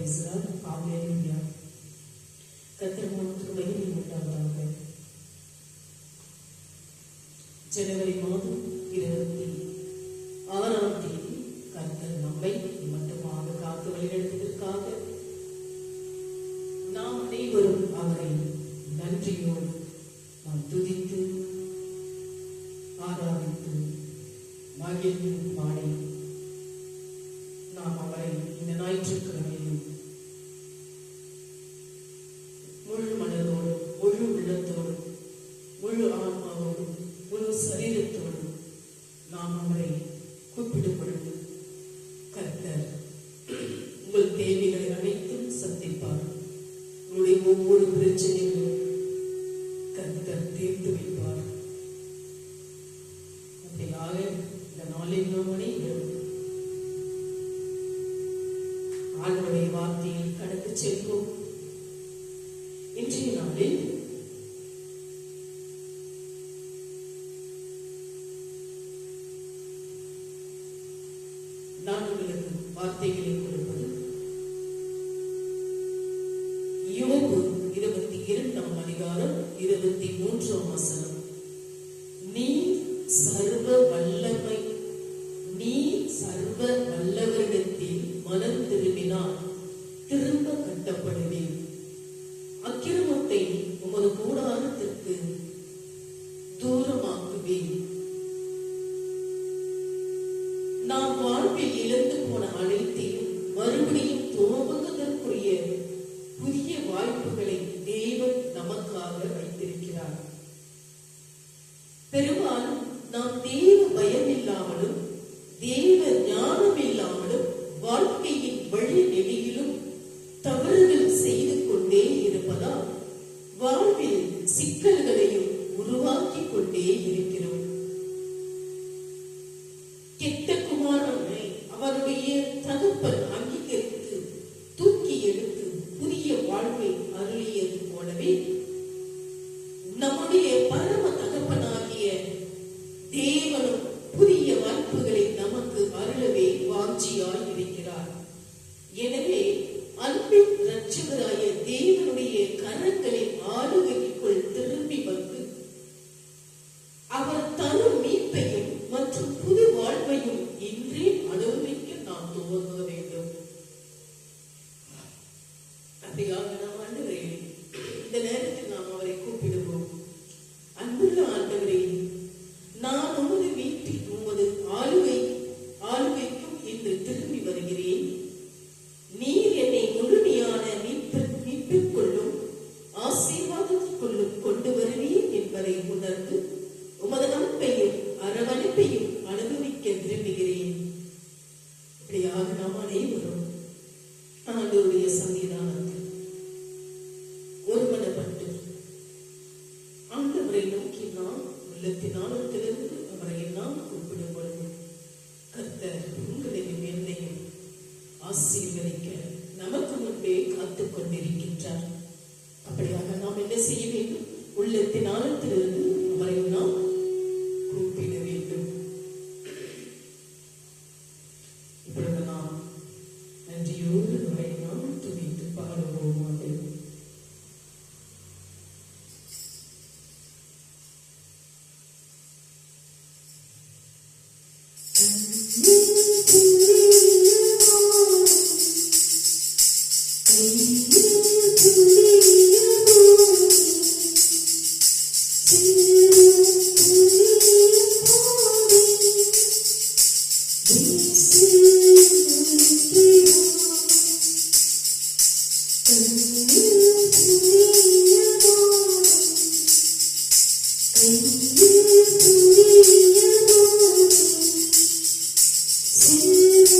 பேசுகிறார். ஹல்லேலூயா. கர்த்தர் நாமத்துக்கு மகிமை உண்டாவதாக. ஜனவரி மாதம் 26ஆம் தேதி கர்த்தர் நம்மை மட்டுமாக காத்து வழிநடத்திற்காக நாம் அனைவரும் அவரை நன்றியோடு நாம் துதித்து ஆராதித்து மகிழ்ந்து பாடி நாம் அவரை இந்த ஞாயிற்றுக்கிழமையில் முழு மனதோடும் முழு உள்ளத்தோடும் முழு ஆன்மாவோடும் முழு சரீரத்தோடும் நாம் அவரை கூப்பிடும் பொழுது கர்த்தர் உங்கள் தேவைகளை அனைத்தும் சந்திப்பார். உங்களுடைய ஒவ்வொரு பிரச்சனைகளும் கர்த்தர் தீர்த்து வைப்பார். அப்படியாக இந்த நாளில் நாம் அனைவரும் ஆண்டவருடைய வார்த்தையை கடந்து செல்வோம். இன்றைய நாளில் நான் உங்களுக்கு வார்த்தைகளை கொடுப்பது யோபு 22ஆம் அதிகாரம் 23ஆம் வசனம். நீ சர்வ வல்லவரிடத்தில் மனம் திரும்பினால் திரும்ப கட்டப்படுவேன். அக்கிரமத்தை உமது கூடாரத்திற்கு தூரமாக்குவேன். நாம் வாழ்வில் இழந்து போன அனைத்தையும் மறுபடியும் துவங்குவதற்குரிய புதிய வாய்ப்புகளை தேவன் நமக்காக வைத்திருக்கிறார். பெரும்பாலும் நாம் தேவ பயம் இல்லாமலும் தேவ ஞானம் இல்லாமலும் வாழ்க்கையின் வழி நெறியிலும் தவறுகள் செய்து கொண்டே இருப்பதால் வாழ்வில் சிக்கல்களையும் உருவாக்கி கொண்டே இருக்கிறோம். கெட்ட குமாரனை அவருடைய தகப்பன் அங்கீகரித்து தூக்கி எடுத்து புதிய வாழ்வை அருளியது போலவே நம்முடைய பரம தகப்பனாகிய தேவனும் புதிய வாய்ப்புகளை நமக்கு அருளவே வாஞ்சியாய் இருக்கிறார். எனவே அன்பின் இரட்சகராய தேவனுடைய கரங்களின் ஆளுகைக்குள் திரும்பி வந்து அவர் தரும் மீட்பையும் மற்றும் புது வாழ்வையும் இன்றே அனுபவிக்க நாம் துவங்க வேண்டும். அப்படியாக நாம் ஆண்டவரே இந்த நேரத்தில் நாம் அவரை கூப்பிடுவோம். அன்புள்ள ஆண்டவரே, நான் உமது வீட்டில் உமது ஆளுகைக்கும் இன்று திரும்பி வருகிறேன். நீர் என்னை முழுமையான மீட்பிற்குள்ளும் ஆசீர்வாதத்திற்குள்ளும் கொண்டு வருவீர் என்பதை உணர்ந்து உமது அன்பையும் அரவணைப்பையும் அனுபவிக்க விரும்புகிறேன். இப்படியாக நாம் அனைவரும் ஆண்டவருடைய சன்னிதானத்தில் ஒருமனப்பட்டு ஆண்டவரை நோக்கி நாம் உள்ளத்தினாலத்திலிருந்து அவரை நாம் கூப்பிடும் பொழுது கர்த்தர் உங்களையும் என்னையும் ஆசீர்வதிக்க நமக்கு முன்பே காத்துக் கொண்டிருக்கின்றார். அப்படியாக நாம் என்ன செய்ய வேண்டும்? உள்ளத்தின் ஆழத்திலிருந்து அவரை நாம் கூப்பிட வேண்டும். இப்பொழுது நாம் நன்றியோடு அவரை நாம் துதித்து பாடுவோம். Thank you.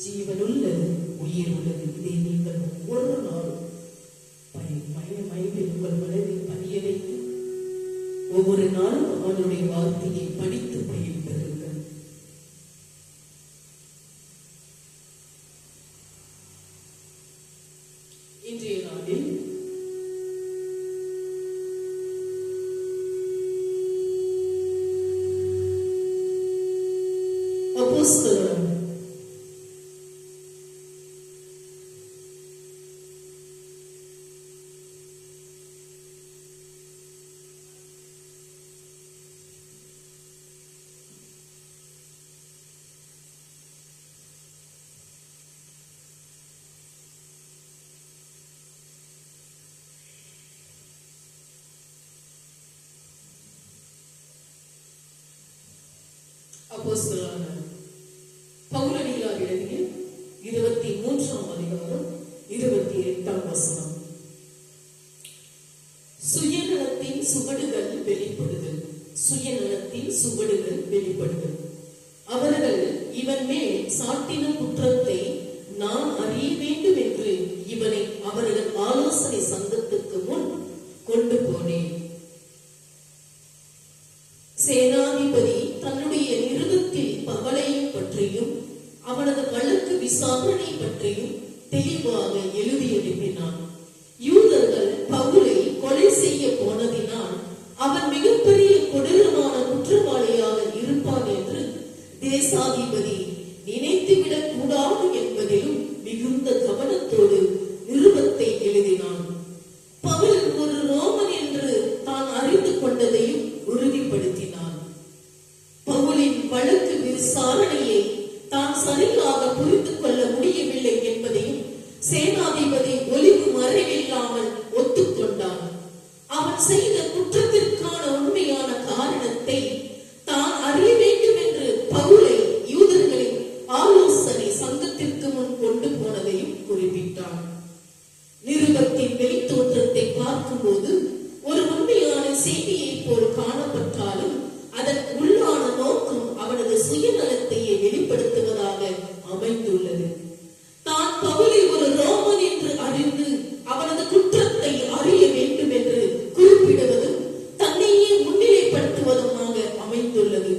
ஜீவனுள்ள உயிர் உள்ளது. இதை நீங்கள் ஒவ்வொரு நாளும் உங்கள் மனதில் பதிய வைத்து ஒவ்வொரு நாளும் அவனுடைய வார்த்தையை படித்து பயிர்ந்தீர்கள். இன்றைய நாளில் அப்போஸ்தலர் அப்போஸ்தலரான பவுலடியார் எழுதிய 23ஆம் அதிகாரம் 28ஆம் வசனம். சுயநலத்தின் சுவடுகள் வெளிப்படுதல். சுயநலத்தின் சுவடுகள் வெளிப்படுதல். அவர்கள் இவன் மேல் சாட்டின குற்றத்தை நான் அறிய வேண்டும் என்று இவனை அவர்கள் ஆலோசனை சங்கத்துக்கு முன் கொண்டு போனேன். சேனாதிபதி தன்னுடைய நிருபத்தில் பகலையும் பற்றியும் அவனது வழக்கு விசாரணை பற்றியும் தெளிவாக எழுதி அனுப்பினான். யூதர்கள் பவுலை கொலை செய்ய போனதினால் அவன் மிகப்பெரிய கொடூரமான குற்றவாளியாக இருப்பான் என்று தேசாதிபதி நினைத்துவிடக் கூடாது என்பதிலும் மிகுந்த கவனத்தோடு நிருபத்தை எழுதினான். பவுல் ஒரு ரோமன் என்று தான் அறிந்து கொண்டதையும் உறுதிப்படுத்தினான். பவுலின் வழக்கு விசாரணையை தான் சரியாக புரிந்து கொள்ள முடியவில்லை என்பதையும் சேனாதிபதி ஒளிவு மறைவில்லாமல் ஒத்துக்கொண்டான். அவன் செய்த குற்றத்திற்கான உண்மையான காரணத்தை தான் அறிய வேண்டும் என்று பவுலை யூதர்களின் ஆலோசனை சங்கத்திற்கு முன் கொண்டு போனதையும் குறிப்பிட்டான். நிருபத்தின் வெளித்தோற்றத்தை பார்க்கும்போது ஒரு உண்மையான செய்தியை போல் காணப்பட்டாலும் அதன் உள்ளான நோக்கம் அவனது சுயநலத்தையே வெளிப்படுத்துவதாக அமைந்துள்ளது. தான் பவுலை ஒரு ரோமன் என்று அறிந்து அவனது குற்றத்தை அறிய வேண்டும் என்று குறிப்பிடுவதும் தன்னையே முன்னிலைப்படுத்துவதுமாக அமைந்துள்ளது.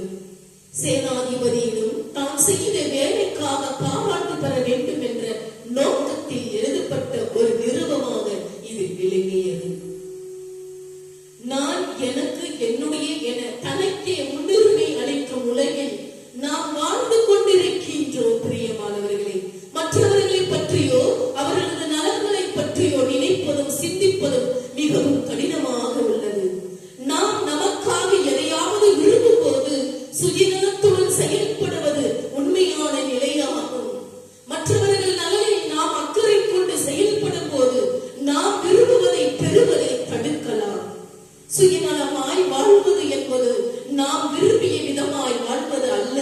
சேனாதிபதியிடம் தான் செய்த வேலைக்காக பாராட்டு பெற வேண்டும் என்ற நோக்கத்தில் எழுதப்பட்ட ஒரு நிருபமாக இது விளங்கியது. நான் எனக்கு என்னுடைய என தனக்கே முன்னுரிமை அளிக்கும் உலகில் நாம் வாழ்ந்து கொண்டிருக்கின்றோம். பிரியமானவர்களே, மற்றவர்களை பற்றியோ அவர்களது நலன்களை பற்றியோ நினைப்பதும் சிந்திப்பதும் மிகவும் கடினமாக உள்ளது. நாம் நமக்காக எதையாவது விரும்பும் போது சுயநலத்துடன் செயல்படுவது உண்மையான நிலையாகும். மற்றவர்கள் நலனில் நாம் அக்கறை கொண்டு செயல்படும் போது நாம் விரும்புவதை பெறுவதை தடுக்கலாம். சுயநலமாய் வாழ்வது என்பது நாம் விரும்பிய விதமாய் வாழ்வது அல்ல,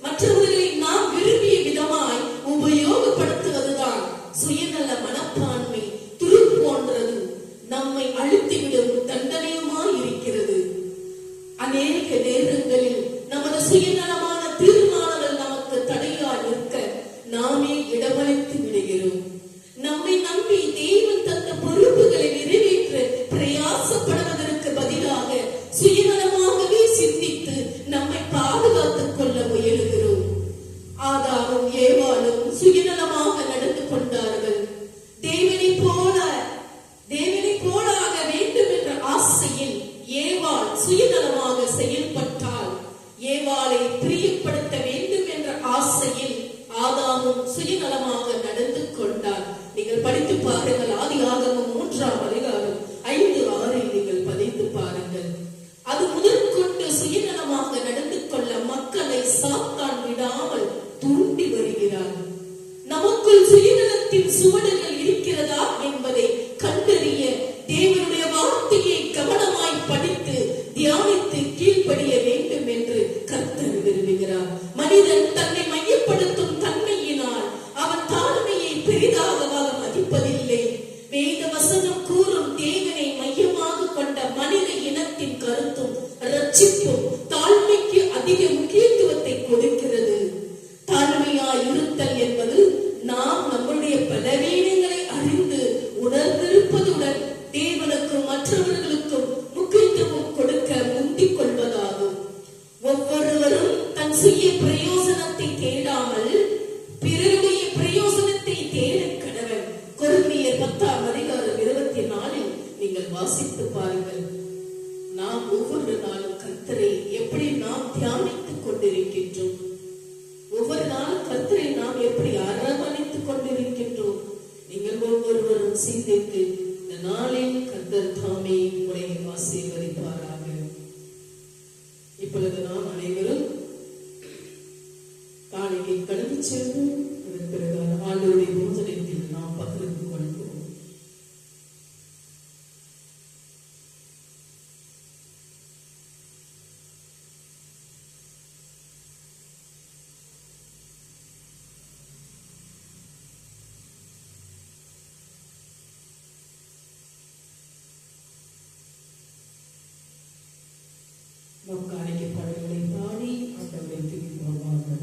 மற்றவர்களை நாம் விரும்பிய விதமாய் உபயோகப்படுத்துவதுதான் சுயநல மனப்பான்மை. துரு போன்றது, நம்மை அழுத்திவிடும் தண்டனையுமாய் இருக்கிறது. அநேக நேரங்களில் நமது சுயநலமான தீர்மானங்கள் நமக்கு தடையாய் நிற்க நாமே இடமளித்து விடுகிறோம். நம்மை நம்பி தேவன் தந்த பொறுப்புகளை நிறைவேற்ற பிரயாசப்படுவதற்கு பதிலாக சுயநலமாகவே சிந்தித்து நம்மை பாதுகாத்துக் கொள்ள முயலுகிறோம். ஆதாமும் ஏவாளும் சுயநலமாக நடந்து கொண்டார்கள். தேவனை போலாக வேண்டும் என்ற ஆசையில் ஏவாள் சுயநலமாக செயல்பட்டாள். ஏவாளை பிரியப்படுத்த வேண்டும் என்ற ஆசையில் ஆதாமும் சுயநலமாக நடந்து கொண்டார். நீங்கள் படித்து பாருங்கள். ஆதியாகமம் 3ஆம் அதிகாரம் 5-6 நீங்கள் பதித்து பாருங்கள். அது முதற்கொண்டு சுயநலமாக நடந்து கொள்ள மக்களை சாத்தான் விடாமல் தூண்டி வருகிறார். நமக்குள் சுயநலத்தின் சுவடுகள் இருக்கிறதா என்பதை கண்டறிய தேவனுடைய வார்த்தையை கவனமாய் படித்து தியானித்து கீழ்ப்படிய வேண்டும் என்று கர்த்தர் விரும்புகிறார். மனிதன் தன்னை மையப்படுத்தும் தன்மையினால் அவன் தாழ்மையை பெரிதாக மதிப்பதில்லை. வேத வசனம் கூறும் தேவனை மையமாக கொண்ட மனித இனத்தின் கருத்தும் ரட்சிப்பும் தாழ்மைக்கு அதிக முக்கியத்துவத்தை கொடுக்கிறது. தாழ்மையாய் இருத்தல் என்பது நாம் நம்முடைய பலவீனங்களை அறிந்து உணர்ந்திருப்பதுடன் தேவனுக்கும் மற்றவர்களுக்கும் முக்கியத்துவம் கொடுக்க முந்திக் கொள்வதாகும். ஒவ்வொருவரும் தன் சுய பிரயோசனத்தை தேடாமல் பிறருடைய பிரயோசனத்தை தேட கடவன். கொரிந்தியர் 10ஆம் அதிகாரம் 24 நீங்கள் வாசித்து பாருங்கள். நாம் ஒவ்வொரு நாளும் கர்த்தரை எப்படி நாம் தியானித்துக் கொண்டிருக்கின்றோம்? ஒவ்வொரு நாளும் கர்த்தரை நாம் எப்படி அரவணைத்துக் கொண்டிருக்கின்றோம்? நீங்கள் ஒவ்வொருவரும் சிந்தித்து இந்த நாளில் கர்த்தர் தாமே உங்களை ஆசீர்வதிப்பாராக. இப்பொழுது நாம் அனைவரும் காலையை கடந்து சென்று பிறகு ஆண்டவருடைய போஜனத்தில் நாம் பகிர்ந்து கொள்வோம். நம் காணிக்கை பாடல்களை பாடி ஆண்டவரை துதிப்போமாக.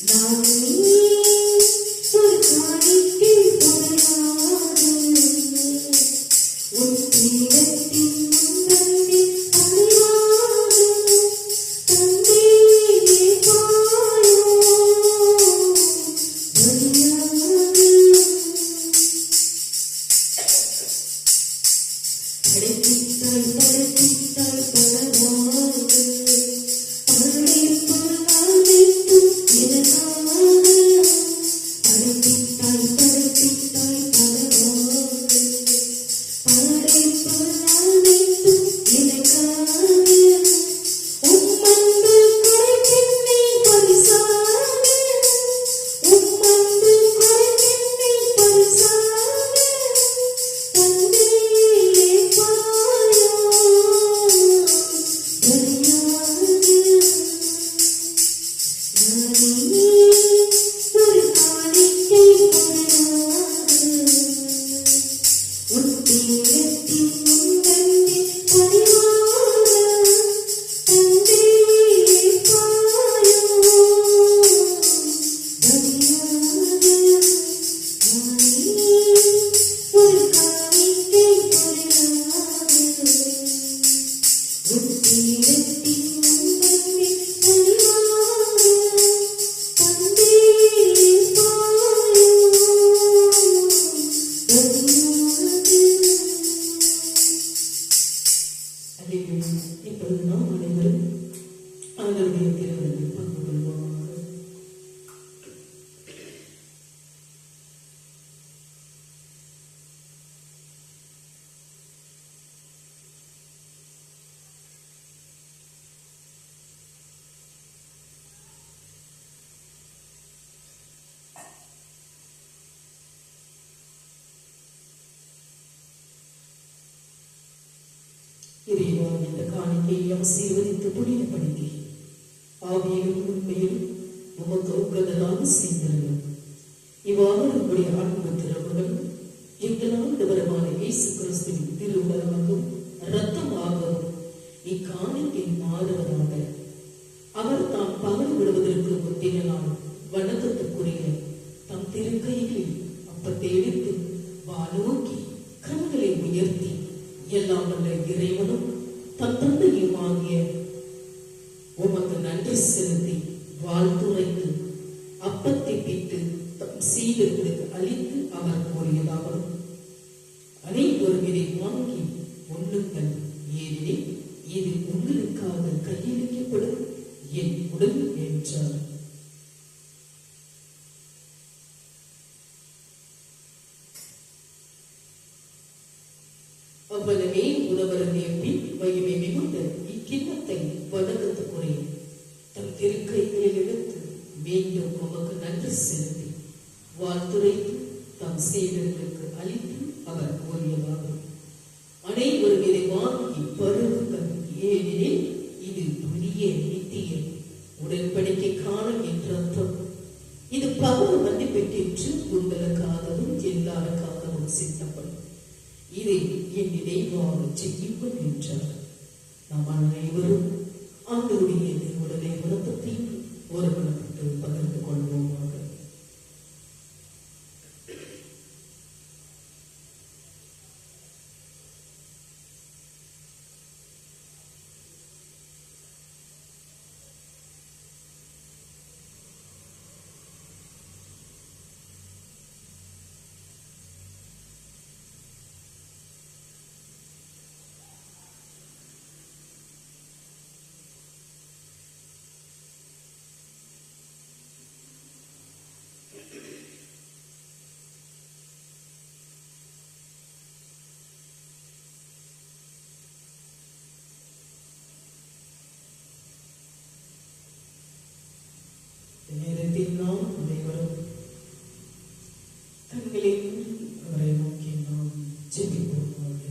Now இறைவா, இந்த காணிக்கையை ஆசீர்வதித்து புனிதப்படுத்தி ஆவியிலும் உண்மையிலும் உமக்கு உகந்ததாக செய்திருந்தோம். இவ்வாறு நம்முடைய அன்பு திறவுகள் எங்கள் ஆண்டவரமான இயேசு கிறிஸ்துவின் திருவுடலாகவும் இரத்தமாகவும் இக்காணிக்கை மாறுவதாக. அவர் தாம் பகல் விடுவதற்கு முந்தின நாள் வணக்கத்துக்குரிய தம் திருக்கைகளில் அப்பத்தை எடுத்து வானோக்கி கண்களை உயர்த்தி எல்லாம் வல்ல இறைவனும் தம் தந்தையும் ஆகிய உமக்கு நன்றி செலுத்தி வாழ்த்துரைத்து அப்பத்தை பிட்டு தம் சீடர்களுக்கு அளித்து அவர் கூறியதாவது: அனைவரும் இதை வாங்கி உண்ணுங்கள், ஏனெனில் இது உங்களுக்காக கையளிக்கப்படும் என் உடல் என்றார். அவ்வளவே உணவருந்திய பின் வயிமை மிகுந்த இக்கிண்ணத்தை வணக்கத்துக்குரிய தம் திருக்கைகளில் எடுத்து மீண்டும் உமக்கு நன்றி செலுத்தி வாழ்த்துரைத்து தம் சீடர்களுக்கு அளித்து அவர் கூறியதாகும்: அனைவரும் இதை வாங்கி பருகுங்கள், ஏனெனில் இது புதிய நித்திய உடன்படிக்கைக்கான என்ற அர்த்தம். இது பகல் மன்னிப்பெற்று உங்களுக்காகவும் எல்லாருக்காகவும் சித்தப்படும். இதை என் நினைவாக செய்யுங்கள் என்றார். நாம் அனைவரும் ஆண்டவருடைய உடலை விருப்பத்தையும் ஒருமனப்பட்டு பகிர்ந்து கொள்வோமாக. நேரத்தில் நாம் அனைவரும் கண்களை அவரை நோக்கி நாம் ஜெபிப்போமாக.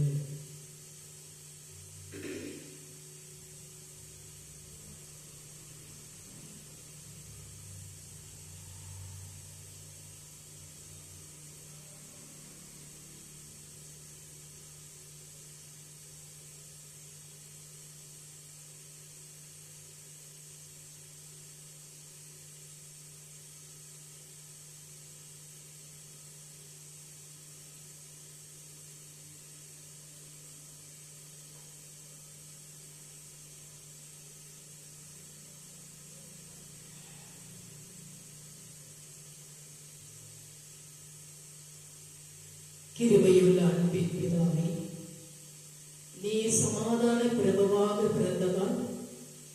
கிருபையுள்ள அன்பின் பிதாவே, நீர் சமாதான பிரபுவாக பிறந்ததால்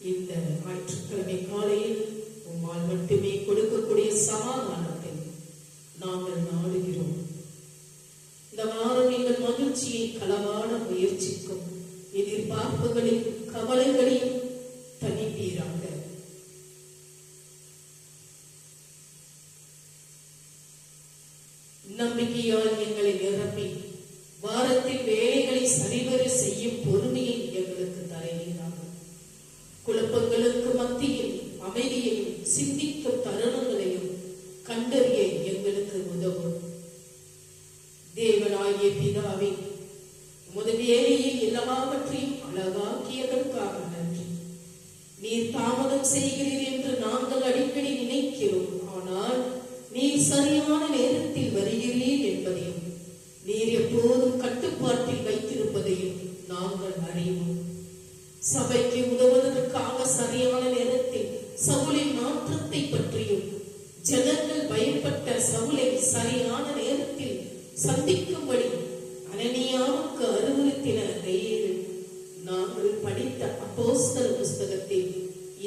இந்த ஞாயிற்றுக்கிழமை காலையில் உம்மால் மட்டுமே கொடுக்கக்கூடிய சமாதானத்தை நாங்கள் நாடுகிறோம். இந்த வாரம் எங்கள் மகிழ்ச்சியை களவாட முயற்சிக்கும் எதிர்பார்ப்புகளையும் கவலைகளையும் தணிப்பீராக. நம்பிக்கையால் எங்களை நிரப்பி வாரத்தில் வேலைகளை சரிவர செய்யும் பொறுமையை எங்களுக்கு தருகிறார். குழப்பங்களுக்கு மத்தியில் அமைதியையும் சிந்திக்கும் தருணங்களையும் கண்டறிய எங்களுக்கு உதவும். தேவனாகிய பிதாவே, உமது வேலையில் எல்லாவற்றையும் அழகாக்கியதற்காக நன்றி. நீர் தாமதம் செய்கிறீர் என்று நாங்கள் அடிக்கடி நினைக்கிறோம். ஆனால் நீர் சரியான நேரத்தில் வருகிறீர் என்பதையும் நீர் எப்போதும் கட்டுப்பாட்டில் வைத்திருப்பதையும் நாங்கள் அறிவோம். சபைக்கு உதவுவதற்காக சரியான நேரத்தில் சவுலின் மாற்றத்தை பற்றியும் ஜனங்கள் பயப்பட்ட சவுலை சரியான நேரத்தில் சந்திக்கும்படி அனனியாவுக்கு அறிவுறுத்தினதையில் நாங்கள் படித்த அப்போஸ்தலர் புஸ்தகத்தில்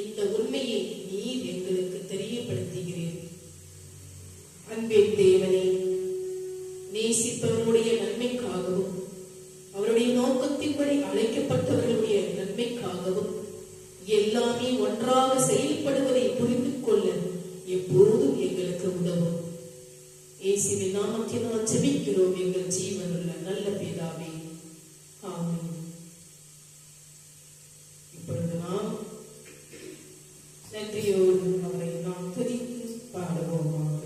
இந்த உண்மையை நீர் எங்களுக்கு தெரியப்படுத்துகிறீர். அன்பின் தேவனே, நேசிப்பவர்களுடைய நன்மைக்காகவும் அவருடைய நோக்கத்தின்படி அழைக்கப்பட்டவர்களுடைய நன்மைக்காகவும் எல்லாமே ஒன்றாக செயல்படுவதை புரிந்து கொள்ள எப்போதும் எங்களுக்கு உதவும். இயேசுவின் நாமத்தினால் ஜெபிக்கிறோம் எங்கள் ஜீவனுள்ள நல்ல பிதாவே, ஆமென். நன்றியோடு அவரை நாம் துதித்து பாடுவோமாக.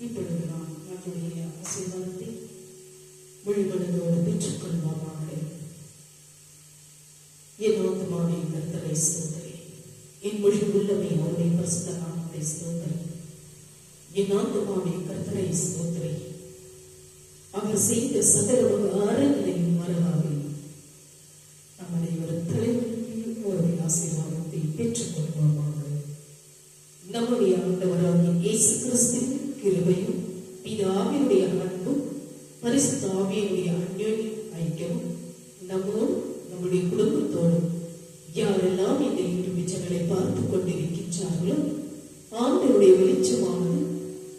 இப்பொழுது நாம் நம்முடைய ஆசீர்வாதத்தை முழுமனதோடு பெற்றுக்கொள்வோமாக. என் ஆத்துமாவே கர்த்தரை ஸ்தோத்திரி, என் முழு உள்ளமே அவருடைய பரிசுத்த நாமத்தை ஸ்தோத்திரி. என் ஆத்துமாவே கர்த்தரை ஸ்தோத்திரி, அவர் செய்த சகல உபகாரங்களையும் மறவாதே. நம்முடைய ஒரு தலைவருக்கு ஒரு ஆசீர்வாதத்தை பெற்றுக்கொள்வோமாக. நம்முடைய ஆண்டவராகிய இயேசு கிறிஸ்துவின் கிருபையும் பிதாவினுடைய அன்பும் பரிசுத்த ஆவியினுடைய அந்யோன்ய ஐக்கியமும் நம்மோடு நம்முடைய குடும்பத்தோடும் யாரெல்லாம் இந்த யூடியூப் சேனலை பார்த்து கொண்டிருக்கின்றார்களோ ஆண்டவருடைய வெளிச்சமானது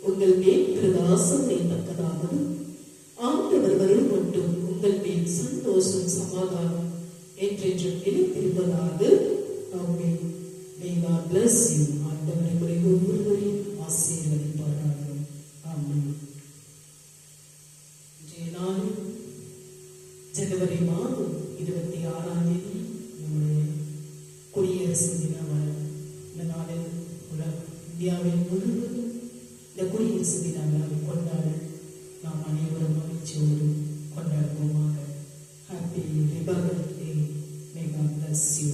உங்கள் மேல் பிரகாசம் தக்கதாகவும் ஆண்டவர் வரும் மட்டும் உங்கள் மேல் சந்தோஷம் சமாதானம் என்று என்றென்றும் நிலைத்திருப்பதாக. ஆமென். May God bless you. ஆண்டவர் உங்களை ஒவ்வொருவரையும் ஆசீர்வதிப்பாராக. ஆமென். இன்றைய நாள் ஜனவரி மாதம் 26ஆம் தேதி நம்முடைய குடியரசு தினமான இந்த நாளில் இந்தியாவில் முழுவதும் இந்த குடியரசு தின விழாவை கொண்டாட நாம் அனைவரும் மகிழ்ச்சியோடு கொண்டாடுவோமாக. Happy republic day. May God bless you.